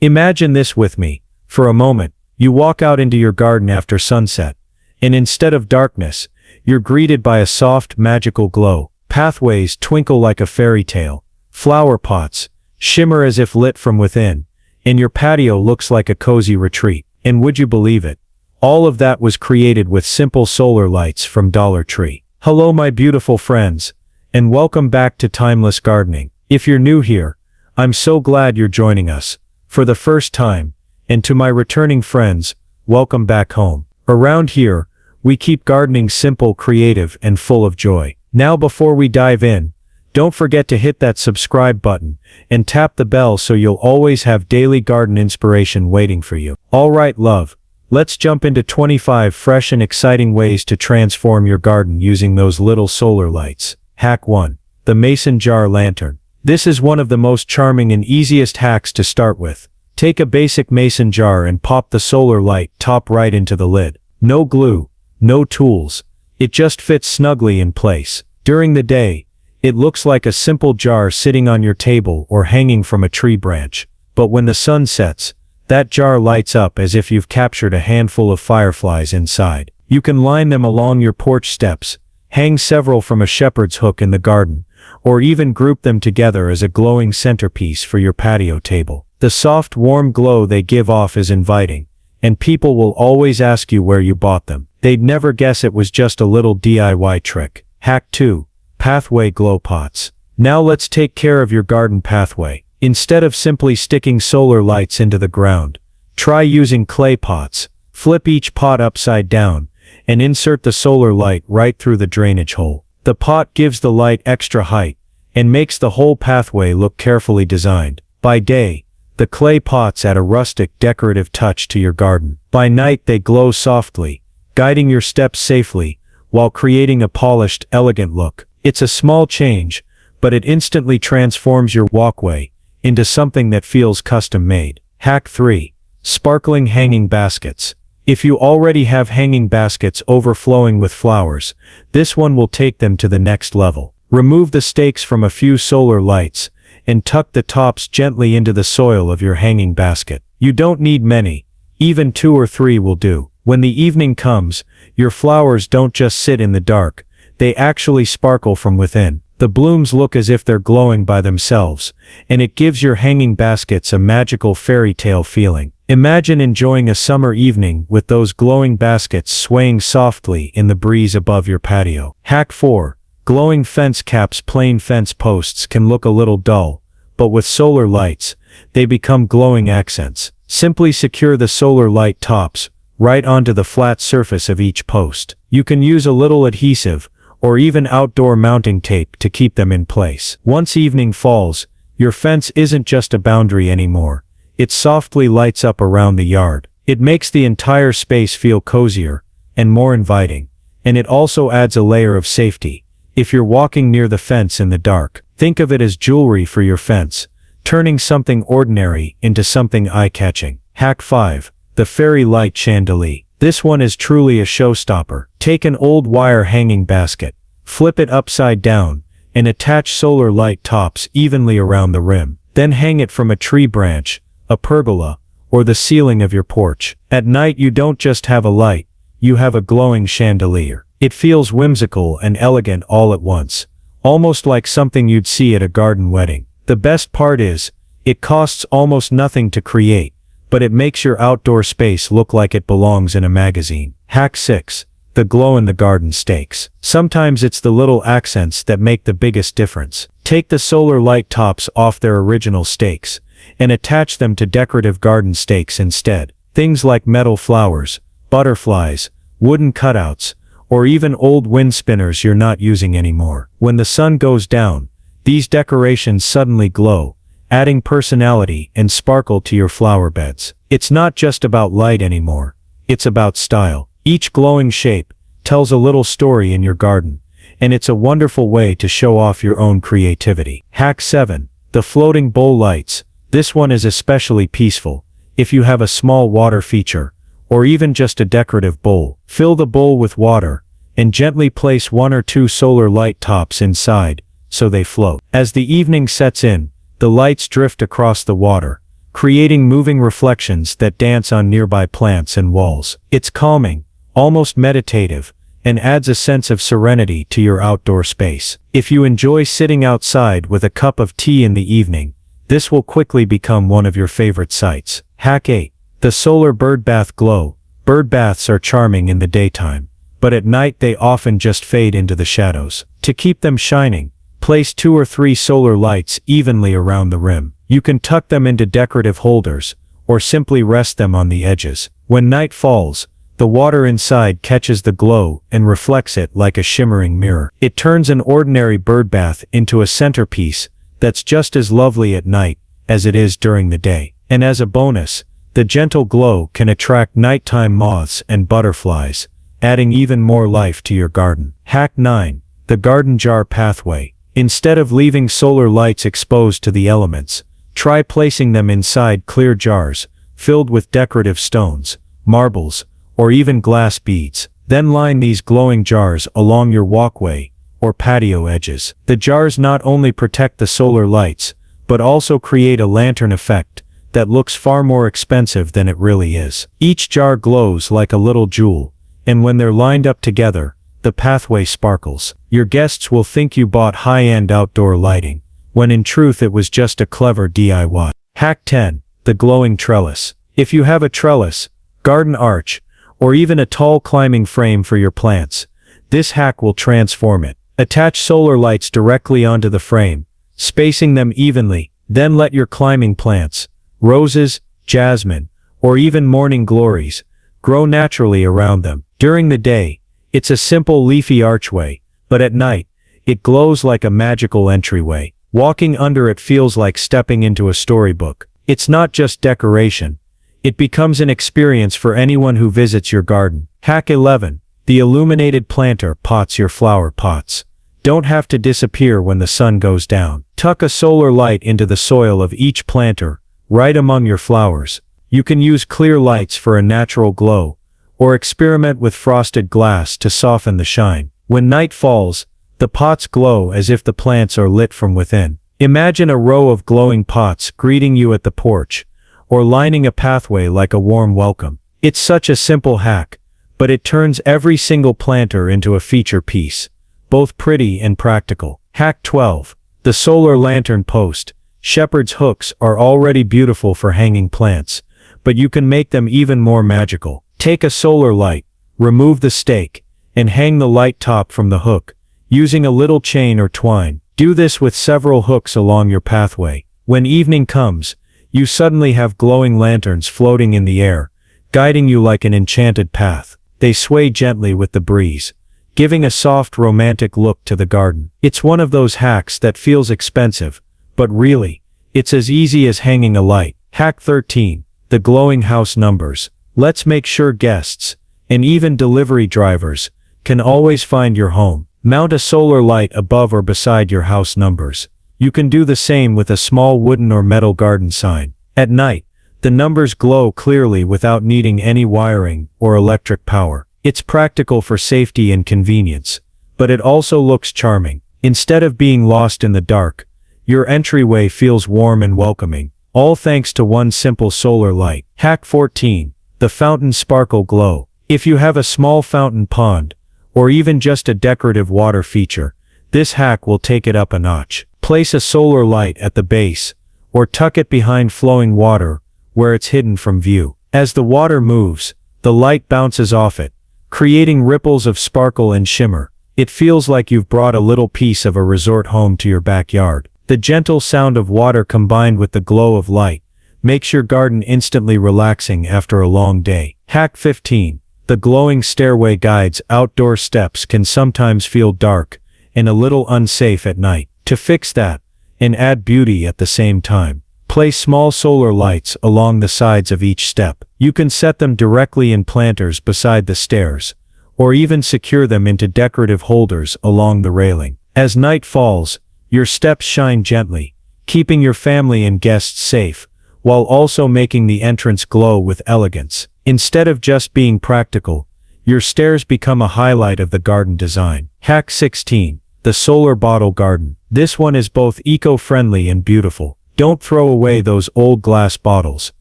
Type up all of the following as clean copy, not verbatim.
Imagine this with me. For a moment, you walk out into your garden after sunset, and instead of darkness, you're greeted by a soft, magical glow. Pathways twinkle like a fairy tale. Flower pots shimmer as if lit from within, and your patio looks like a cozy retreat. And would you believe it? All of that was created with simple solar lights from Dollar Tree. Hello my beautiful friends, and welcome back to Timeless Gardening. If you're new here, I'm so glad you're joining us for the first time, and to my returning friends, welcome back home. Around here, we keep gardening simple, creative, and full of joy. Now before we dive in, don't forget to hit that subscribe button and tap the bell so you'll always have daily garden inspiration waiting for you. Alright love, let's jump into 25 fresh and exciting ways to transform your garden using those little solar lights. Hack 1. The Mason Jar Lantern. This is one of the most charming and easiest hacks to start with. Take a basic mason jar and pop the solar light top right into the lid. No glue, no tools. It just fits snugly in place. During the day, it looks like a simple jar sitting on your table or hanging from a tree branch. But when the sun sets, that jar lights up as if you've captured a handful of fireflies inside. You can line them along your porch steps, hang several from a shepherd's hook in the garden, or even group them together as a glowing centerpiece for your patio table. The soft, warm glow they give off is inviting, and people will always ask you where you bought them. They'd never guess it was just a little DIY trick. Hack 2. Pathway Glow Pots. Now let's take care of your garden pathway. Instead of simply sticking solar lights into the ground, try using clay pots. Flip each pot upside down, and insert the solar light right through the drainage hole. The pot gives the light extra height, and makes the whole pathway look carefully designed. By day, the clay pots add a rustic, decorative touch to your garden. By night they glow softly, guiding your steps safely, while creating a polished, elegant look. It's a small change, but it instantly transforms your walkway into something that feels custom-made. Hack 3. Sparkling Hanging Baskets. If you already have hanging baskets overflowing with flowers, this one will take them to the next level. Remove the stakes from a few solar lights, and tuck the tops gently into the soil of your hanging basket. You don't need many, even 2 or 3 will do. When the evening comes, your flowers don't just sit in the dark, they actually sparkle from within. The blooms look as if they're glowing by themselves, and it gives your hanging baskets a magical fairy tale feeling. Imagine enjoying a summer evening with those glowing baskets swaying softly in the breeze above your patio. Hack 4. Glowing fence caps. Plain fence posts can look a little dull, but with solar lights, they become glowing accents. Simply secure the solar light tops right onto the flat surface of each post. You can use a little adhesive, or even outdoor mounting tape to keep them in place. Once evening falls, your fence isn't just a boundary anymore. It softly lights up around the yard. It makes the entire space feel cozier and more inviting, and it also adds a layer of safety. If you're walking near the fence in the dark, think of it as jewelry for your fence, turning something ordinary into something eye-catching. Hack 5. The Fairy Light Chandelier. This one is truly a showstopper. Take an old wire hanging basket, flip it upside down, and attach solar light tops evenly around the rim. Then hang it from a tree branch, a pergola, or the ceiling of your porch. At night you don't just have a light, you have a glowing chandelier. It feels whimsical and elegant all at once, almost like something you'd see at a garden wedding. The best part is, it costs almost nothing to create, but it makes your outdoor space look like it belongs in a magazine. Hack 6. The glow-in-the-garden stakes. Sometimes it's the little accents that make the biggest difference. Take the solar light tops off their original stakes, and attach them to decorative garden stakes instead. Things like metal flowers, butterflies, wooden cutouts, or even old wind spinners you're not using anymore. When the sun goes down, these decorations suddenly glow, adding personality and sparkle to your flower beds. It's not just about light anymore, it's about style. Each glowing shape tells a little story in your garden, and it's a wonderful way to show off your own creativity. Hack 7. The Floating Bowl Lights. This one is especially peaceful. If you have a small water feature, or even just a decorative bowl, fill the bowl with water, and gently place 1 or 2 solar light tops inside, so they float. As the evening sets in, the lights drift across the water, creating moving reflections that dance on nearby plants and walls. It's calming, almost meditative, and adds a sense of serenity to your outdoor space. If you enjoy sitting outside with a cup of tea in the evening, this will quickly become one of your favorite sights. Hack 8. The solar bird bath glow. Bird baths are charming in the daytime, but at night they often just fade into the shadows. To keep them shining, place 2 or 3 solar lights evenly around the rim. You can tuck them into decorative holders, or simply rest them on the edges. When night falls, the water inside catches the glow and reflects it like a shimmering mirror. It turns an ordinary bird bath into a centerpiece that's just as lovely at night as it is during the day. And as a bonus, the gentle glow can attract nighttime moths and butterflies, adding even more life to your garden. Hack 9. The garden jar pathway. Instead of leaving solar lights exposed to the elements, try placing them inside clear jars, filled with decorative stones, marbles, or even glass beads. Then line these glowing jars along your walkway or patio edges. The jars not only protect the solar lights, but also create a lantern effect that looks far more expensive than it really is. Each jar glows like a little jewel, and when they're lined up together, the pathway sparkles. Your guests will think you bought high-end outdoor lighting, when in truth it was just a clever DIY. Hack 10. The glowing trellis. If you have a trellis, garden arch, or even a tall climbing frame for your plants, this hack will transform it. Attach solar lights directly onto the frame, spacing them evenly, then let your climbing plants, roses, jasmine, or even morning glories, grow naturally around them. During the day, it's a simple leafy archway, but at night, it glows like a magical entryway. Walking under it feels like stepping into a storybook. It's not just decoration. It becomes an experience for anyone who visits your garden. Hack 11. The illuminated planter pots. Your flower pots don't have to disappear when the sun goes down. Tuck a solar light into the soil of each planter, right among your flowers. You can use clear lights for a natural glow, or experiment with frosted glass to soften the shine. When night falls, the pots glow as if the plants are lit from within. Imagine a row of glowing pots greeting you at the porch, or lining a pathway like a warm welcome. It's such a simple hack, but it turns every single planter into a feature piece, both pretty and practical. Hack 12. The solar lantern post. Shepherd's hooks are already beautiful for hanging plants, but you can make them even more magical. Take a solar light, remove the stake, and hang the light top from the hook, using a little chain or twine. Do this with several hooks along your pathway. When evening comes, you suddenly have glowing lanterns floating in the air, guiding you like an enchanted path. They sway gently with the breeze, giving a soft romantic look to the garden. It's one of those hacks that feels expensive, but really, it's as easy as hanging a light. Hack 13. The glowing house numbers. Let's make sure guests, and even delivery drivers, can always find your home. Mount a solar light above or beside your house numbers. You can do the same with a small wooden or metal garden sign. At night, the numbers glow clearly without needing any wiring or electric power. It's practical for safety and convenience, but it also looks charming. Instead of being lost in the dark, your entryway feels warm and welcoming, all thanks to one simple solar light. Hack 14. The fountain sparkle glow. If you have a small fountain pond, or even just a decorative water feature, this hack will take it up a notch. Place a solar light at the base, or tuck it behind flowing water, where it's hidden from view. As the water moves, the light bounces off it, creating ripples of sparkle and shimmer. It feels like you've brought a little piece of a resort home to your backyard. The gentle sound of water combined with the glow of light makes your garden instantly relaxing after a long day. Hack 15. The glowing stairway guides. Outdoor steps can sometimes feel dark and a little unsafe at night. To fix that, and add beauty at the same time, place small solar lights along the sides of each step. You can set them directly in planters beside the stairs, or even secure them into decorative holders along the railing. As night falls, your steps shine gently, keeping your family and guests safe, while also making the entrance glow with elegance. Instead of just being practical, your stairs become a highlight of the garden design. Hack 16. The solar bottle garden. This one is both eco-friendly and beautiful. Don't throw away those old glass bottles,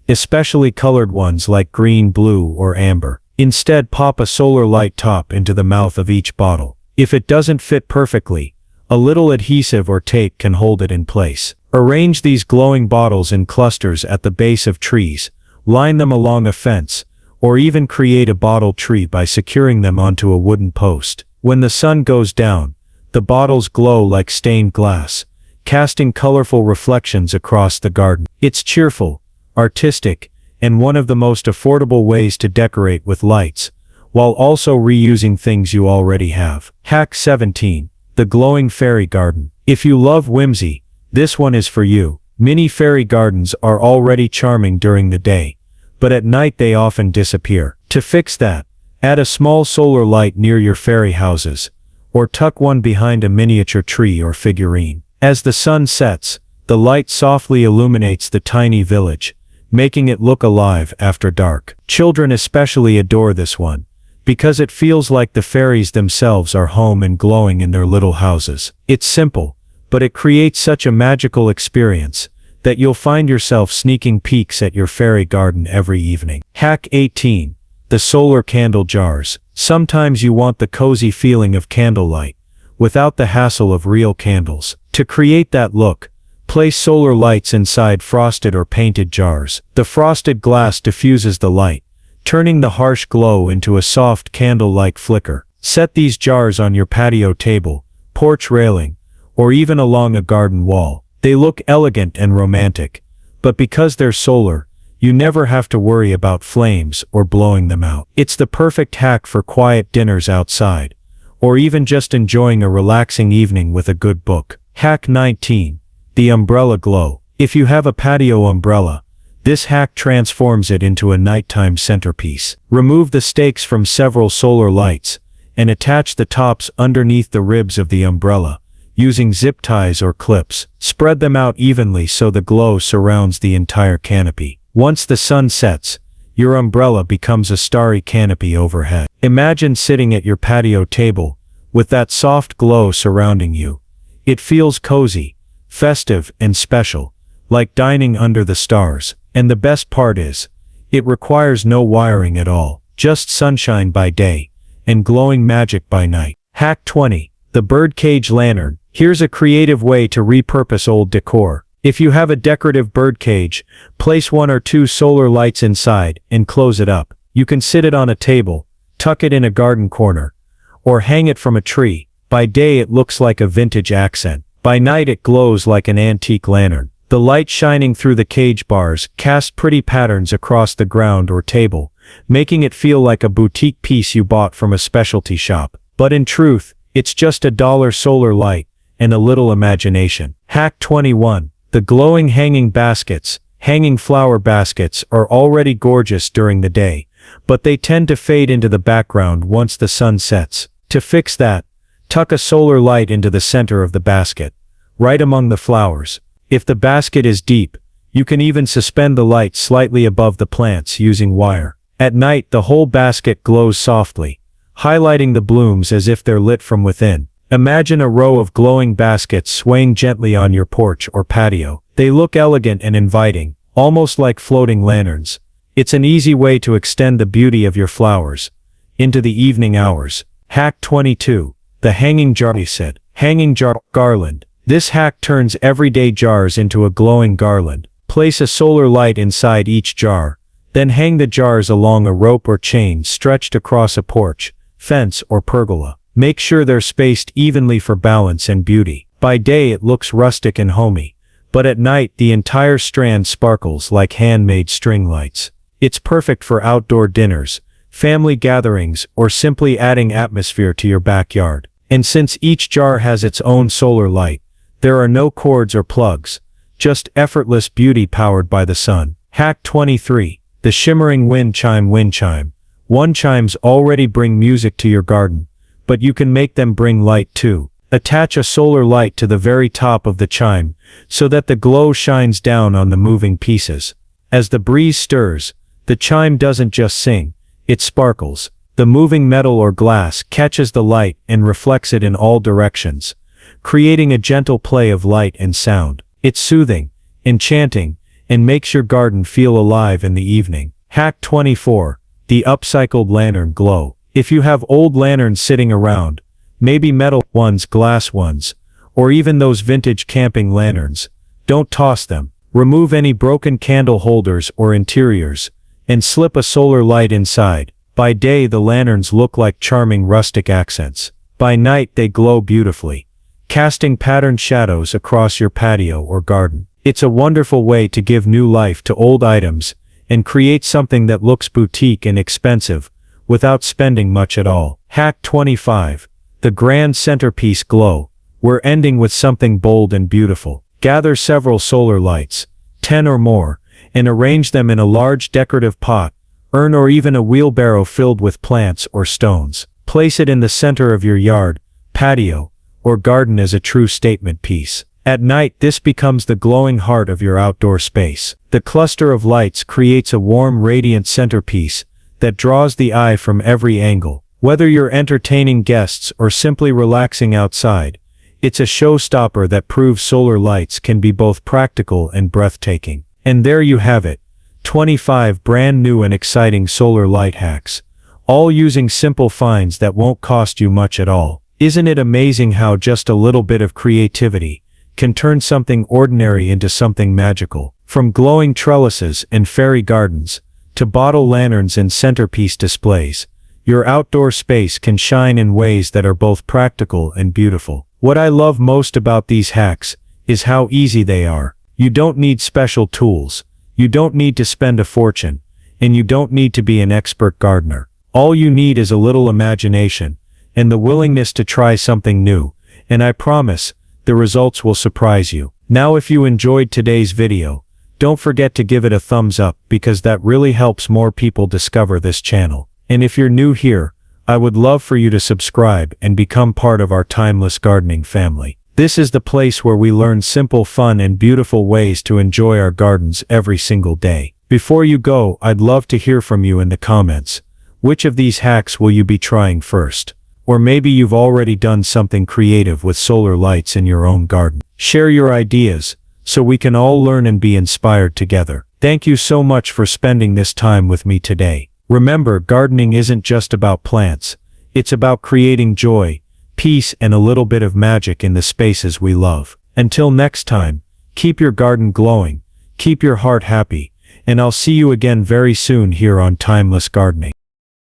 especially colored ones like green, blue, or amber. Instead, pop a solar light top into the mouth of each bottle. If it doesn't fit perfectly, a little adhesive or tape can hold it in place. Arrange these glowing bottles in clusters at the base of trees, line them along a fence, or even create a bottle tree by securing them onto a wooden post. When the sun goes down, the bottles glow like stained glass, casting colorful reflections across the garden. It's cheerful, artistic, and one of the most affordable ways to decorate with lights, while also reusing things you already have. Hack 17. The glowing fairy garden. If you love whimsy, this one is for you. Mini fairy gardens are already charming during the day, but at night they often disappear. To fix that, add a small solar light near your fairy houses, or tuck one behind a miniature tree or figurine. As the sun sets, the light softly illuminates the tiny village, making it look alive after dark. Children especially adore this one, because it feels like the fairies themselves are home and glowing in their little houses. It's simple, but it creates such a magical experience that you'll find yourself sneaking peeks at your fairy garden every evening. Hack 18. The solar candle jars. Sometimes you want the cozy feeling of candlelight, without the hassle of real candles. To create that look, place solar lights inside frosted or painted jars. The frosted glass diffuses the light, turning the harsh glow into a soft candle-like flicker. Set these jars on your patio table, porch railing, or even along a garden wall. They look elegant and romantic, but because they're solar, you never have to worry about flames or blowing them out. It's the perfect hack for quiet dinners outside, or even just enjoying a relaxing evening with a good book. Hack 19. The umbrella glow. If you have a patio umbrella, this hack transforms it into a nighttime centerpiece. Remove the stakes from several solar lights, and attach the tops underneath the ribs of the umbrella, using zip ties or clips. Spread them out evenly so the glow surrounds the entire canopy. Once the sun sets, your umbrella becomes a starry canopy overhead. Imagine sitting at your patio table, with that soft glow surrounding you. It feels cozy, festive, and special, like dining under the stars. And the best part is, it requires no wiring at all, just sunshine by day, and glowing magic by night. Hack 20. The birdcage lantern. Here's a creative way to repurpose old decor. If you have a decorative birdcage, place one or two solar lights inside and close it up. You can sit it on a table, tuck it in a garden corner, or hang it from a tree. By day it looks like a vintage accent. By night it glows like an antique lantern. The light shining through the cage bars casts pretty patterns across the ground or table, making it feel like a boutique piece you bought from a specialty shop. But in truth, it's just $1 solar light and a little imagination. Hack 21. The glowing hanging baskets. Hanging flower baskets are already gorgeous during the day, but they tend to fade into the background once the sun sets. To fix that, tuck a solar light into the center of the basket, right among the flowers. If the basket is deep, you can even suspend the light slightly above the plants using wire. At night the whole basket glows softly, highlighting the blooms as if they're lit from within. Imagine a row of glowing baskets swaying gently on your porch or patio. They look elegant and inviting, almost like floating lanterns. It's an easy way to extend the beauty of your flowers into the evening hours. Hack 22. The hanging jar. Hanging jar garland. This hack turns everyday jars into a glowing garland. Place a solar light inside each jar, then hang the jars along a rope or chain stretched across a porch, fence, or pergola. Make sure they're spaced evenly for balance and beauty. By day it looks rustic and homey, but at night the entire strand sparkles like handmade string lights. It's perfect for outdoor dinners, family gatherings, or simply adding atmosphere to your backyard. And since each jar has its own solar light, there are no cords or plugs, just effortless beauty powered by the sun. Hack 23. The shimmering wind chime. Wind chime. Wind chimes already bring music to your garden, but you can make them bring light too. Attach a solar light to the very top of the chime, so that the glow shines down on the moving pieces. As the breeze stirs, the chime doesn't just sing, it sparkles. The moving metal or glass catches the light and reflects it in all directions, creating a gentle play of light and sound. It's soothing, enchanting, and makes your garden feel alive in the evening. Hack 24. The upcycled lantern glow. If you have old lanterns sitting around, maybe metal ones, glass ones, or even those vintage camping lanterns, don't toss them. Remove any broken candle holders or interiors, and slip a solar light inside. By day the lanterns look like charming rustic accents. By night they glow beautifully, casting patterned shadows across your patio or garden. It's a wonderful way to give new life to old items and create something that looks boutique and expensive without spending much at all. Hack 25. The grand centerpiece glow. We're ending with something bold and beautiful. Gather several solar lights, 10 or more, and arrange them in a large decorative pot, urn or even a wheelbarrow filled with plants or stones. Place it in the center of your yard, patio, or garden as a true statement piece. At night this becomes the glowing heart of your outdoor space. The cluster of lights creates a warm, radiant centerpiece that draws the eye from every angle. Whether you're entertaining guests or simply relaxing outside, it's a showstopper that proves solar lights can be both practical and breathtaking. And there you have it, 25 brand new and exciting solar light hacks, all using simple finds that won't cost you much at all. Isn't it amazing how just a little bit of creativity can turn something ordinary into something magical? From glowing trellises and fairy gardens, to bottle lanterns and centerpiece displays, your outdoor space can shine in ways that are both practical and beautiful. What I love most about these hacks is how easy they are. You don't need special tools, you don't need to spend a fortune, and you don't need to be an expert gardener. All you need is a little imagination and the willingness to try something new, and I promise, the results will surprise you. Now if you enjoyed today's video, don't forget to give it a thumbs up because that really helps more people discover this channel. And if you're new here, I would love for you to subscribe and become part of our timeless gardening family. This is the place where we learn simple, fun, and beautiful ways to enjoy our gardens every single day. Before you go, I'd love to hear from you in the comments. Which of these hacks will you be trying first? Or maybe you've already done something creative with solar lights in your own garden. Share your ideas, so we can all learn and be inspired together. Thank you so much for spending this time with me today. Remember, gardening isn't just about plants. It's about creating joy, peace, and a little bit of magic in the spaces we love. Until next time, keep your garden glowing, keep your heart happy, and I'll see you again very soon here on Timeless Gardening.